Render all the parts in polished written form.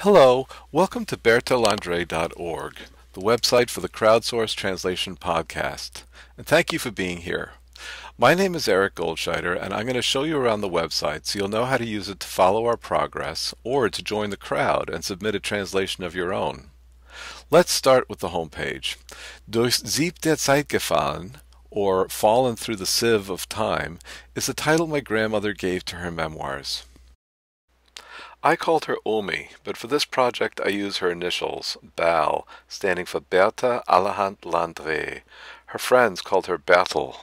Hello, welcome to bertalandre.org, the website for the Crowdsourced Translation Podcast, and thank you for being here. My name is Eric Goldscheider, and I'm going to show you around the website so you'll know how to use it to follow our progress or to join the crowd and submit a translation of your own. Let's start with the homepage. Durchs Sieb der Zeit gefallen, or Fallen Through the Sieve of Time, is the title my grandmother gave to her memoirs. I called her Omi, but for this project I use her initials, BAL, standing for Berta Alejand Landre. Her friends called her Bertel.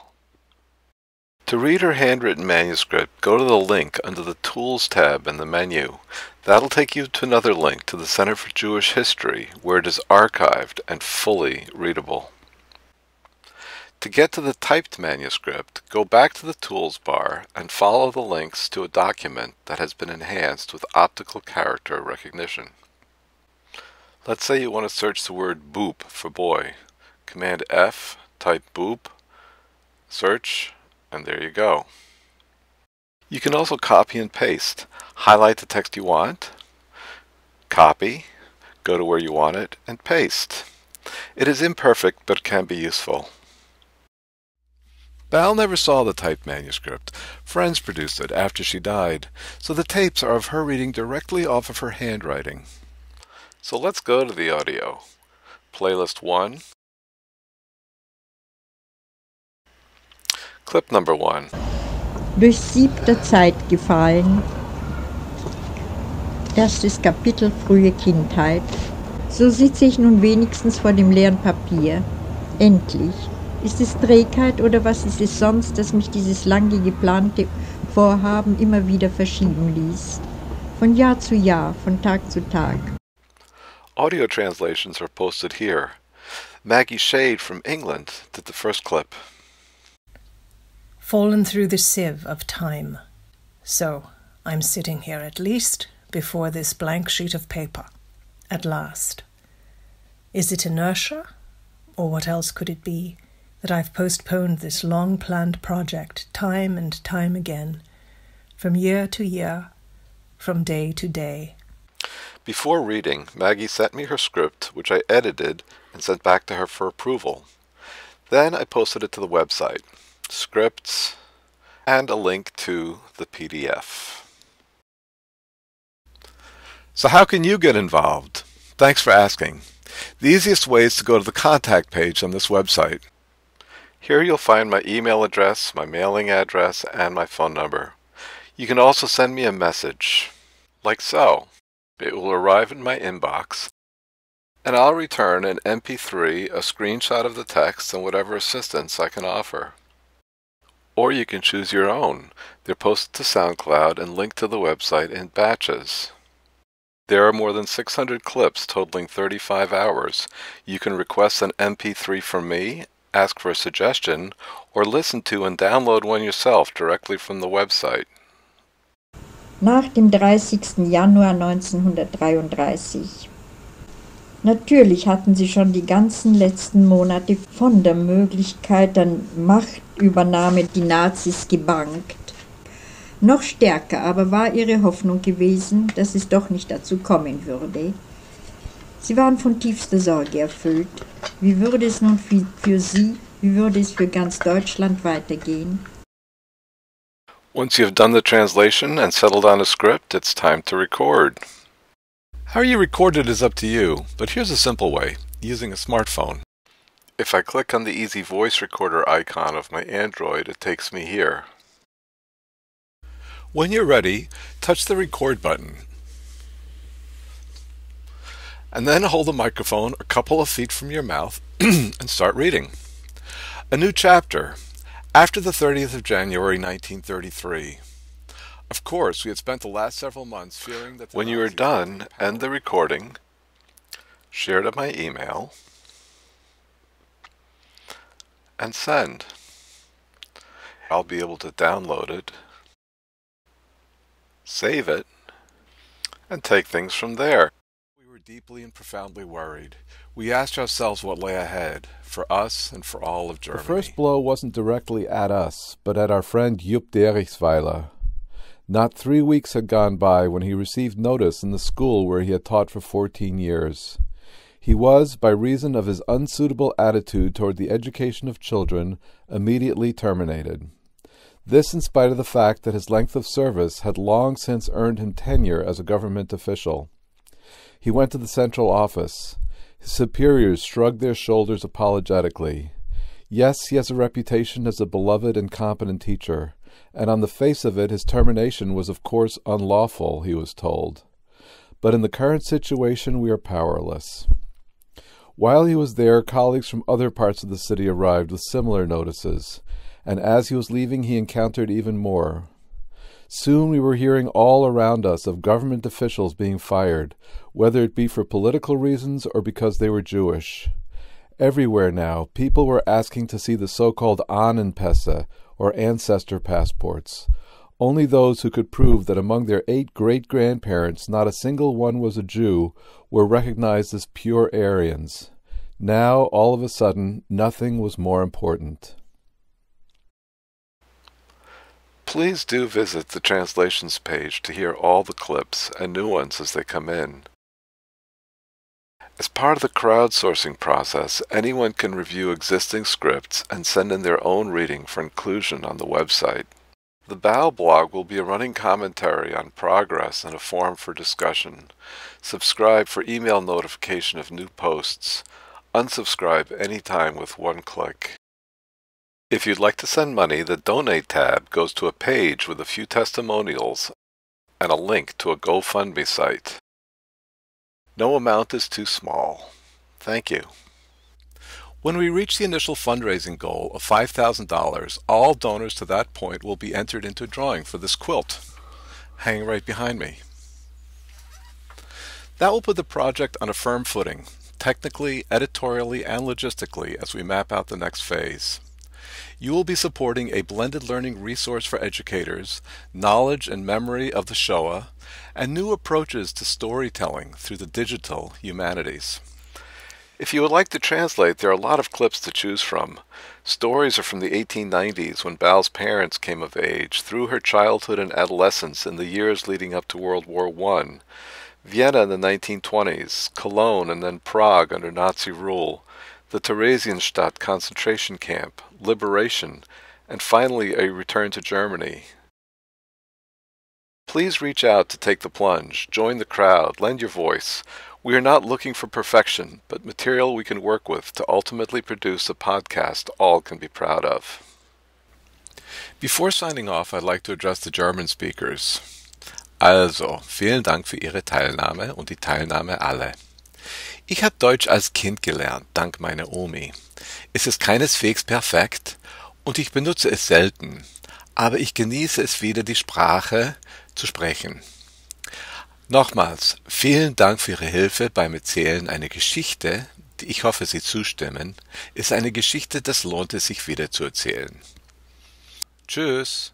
To read her handwritten manuscript, go to the link under the Tools tab in the menu. That'll take you to another link to the Center for Jewish History, where it is archived and fully readable. To get to the typed manuscript, go back to the Tools bar and follow the links to a document that has been enhanced with optical character recognition. Let's say you want to search the word boop for boy. Command F, type boop, search, and there you go. You can also copy and paste. Highlight the text you want, copy, go to where you want it, and paste. It is imperfect, but can be useful. Val never saw the typed manuscript. Friends produced it after she died, so the tapes are of her reading directly off of her handwriting. So let's go to the audio. Playlist 1. Clip number 1. Durchs Sieb der Zeit gefallen. Erstes Kapitel frühe Kindheit. So sitze ich nun wenigstens vor dem leeren Papier. Endlich. Ist es Trägheit oder was ist es sonst, das mich dieses lange geplante Vorhaben immer wieder verschieben ließ? Von Jahr zu Jahr, von Tag zu Tag. Audio translations are posted here. Maggie Shade from England did the first clip. Fallen through the sieve of time. So, I'm sitting here at least before this blank sheet of paper. At last. Is it inertia? Or what else could it be? That I've postponed this long-planned project time and time again, from year to year, from day to day. Before reading, Maggie sent me her script, which I edited and sent back to her for approval. Then I posted it to the website, scripts, and a link to the PDF. So how can you get involved? Thanks for asking. The easiest way is to go to the contact page on this website. Here you'll find my email address, my mailing address, and my phone number. You can also send me a message, like so. It will arrive in my inbox, and I'll return an MP3, a screenshot of the text, and whatever assistance I can offer. Or you can choose your own. They're posted to SoundCloud and linked to the website in batches. There are more than 600 clips totaling 35 hours. You can request an MP3 from me, ask for a suggestion, or listen to and download one yourself directly from the website. Nach dem 30. Januar 1933. Natürlich hatten sie schon die ganzen letzten Monate von der Möglichkeit der Machtübernahme die Nazis gebangt. Noch stärker aber war ihre Hoffnung gewesen, dass es doch nicht dazu kommen würde. Sie waren von tiefster Sorge erfüllt. Wie würde es nun für sie, wie würde es für ganz Deutschland weitergehen? Once you have done the translation and settled on a script, it's time to record. How you record it is up to you, but here's a simple way, using a smartphone. If I click on the Easy Voice Recorder icon of my Android, it takes me here. When you're ready, touch the record button. And then hold the microphone a couple of feet from your mouth and start reading. A new chapter, after the 30th of January 1933. Of course, we had spent the last several months fearing that... When you are done, end the recording, share it at my email, and send. I'll be able to download it, save it, and take things from there. We were deeply and profoundly worried. We asked ourselves what lay ahead, for us and for all of Germany. The first blow wasn't directly at us, but at our friend Jupp Derichsweiler. Not 3 weeks had gone by when he received notice in the school where he had taught for 14 years. He was, by reason of his unsuitable attitude toward the education of children, immediately terminated. This in spite of the fact that his length of service had long since earned him tenure as a government official. He went to the central office. His superiors shrugged their shoulders apologetically. Yes, he has a reputation as a beloved and competent teacher, and on the face of it his termination was of course unlawful, he was told. But in the current situation we are powerless. While he was there, colleagues from other parts of the city arrived with similar notices, and as he was leaving he encountered even more. Soon we were hearing all around us of government officials being fired, whether it be for political reasons or because they were Jewish. Everywhere now, people were asking to see the so-called Ahnenpässe, or ancestor passports. Only those who could prove that among their 8 great-grandparents not a single one was a Jew were recognized as pure Aryans. Now, all of a sudden, nothing was more important. Please do visit the translations page to hear all the clips and new ones as they come in. As part of the crowdsourcing process, anyone can review existing scripts and send in their own reading for inclusion on the website. The Bao blog will be a running commentary on progress and a forum for discussion. Subscribe for email notification of new posts. Unsubscribe anytime with one click. If you'd like to send money, the Donate tab goes to a page with a few testimonials and a link to a GoFundMe site. No amount is too small. Thank you. When we reach the initial fundraising goal of $5,000, all donors to that point will be entered into a drawing for this quilt, hanging right behind me. That will put the project on a firm footing, technically, editorially, and logistically, as we map out the next phase. You will be supporting a blended learning resource for educators, knowledge and memory of the Shoah, and new approaches to storytelling through the digital humanities. If you would like to translate, there are a lot of clips to choose from. Stories are from the 1890s when Bao's parents came of age, through her childhood and adolescence in the years leading up to World War I, Vienna in the 1920s, Cologne and then Prague under Nazi rule, the Theresienstadt concentration camp, liberation, and finally a return to Germany. Please reach out to take the plunge, join the crowd, lend your voice. We are not looking for perfection, but material we can work with to ultimately produce a podcast all can be proud of. Before signing off, I'd like to address the German speakers. Also, vielen Dank für Ihre Teilnahme und die Teilnahme alle. Ich habe Deutsch als Kind gelernt, dank meiner Omi. Es ist keineswegs perfekt und ich benutze es selten, aber ich genieße es wieder, die Sprache zu sprechen. Nochmals, vielen Dank für Ihre Hilfe beim Erzählen einer Geschichte, die ich hoffe, Sie zustimmen, ist eine Geschichte, das lohnt es sich wieder zu erzählen. Tschüss!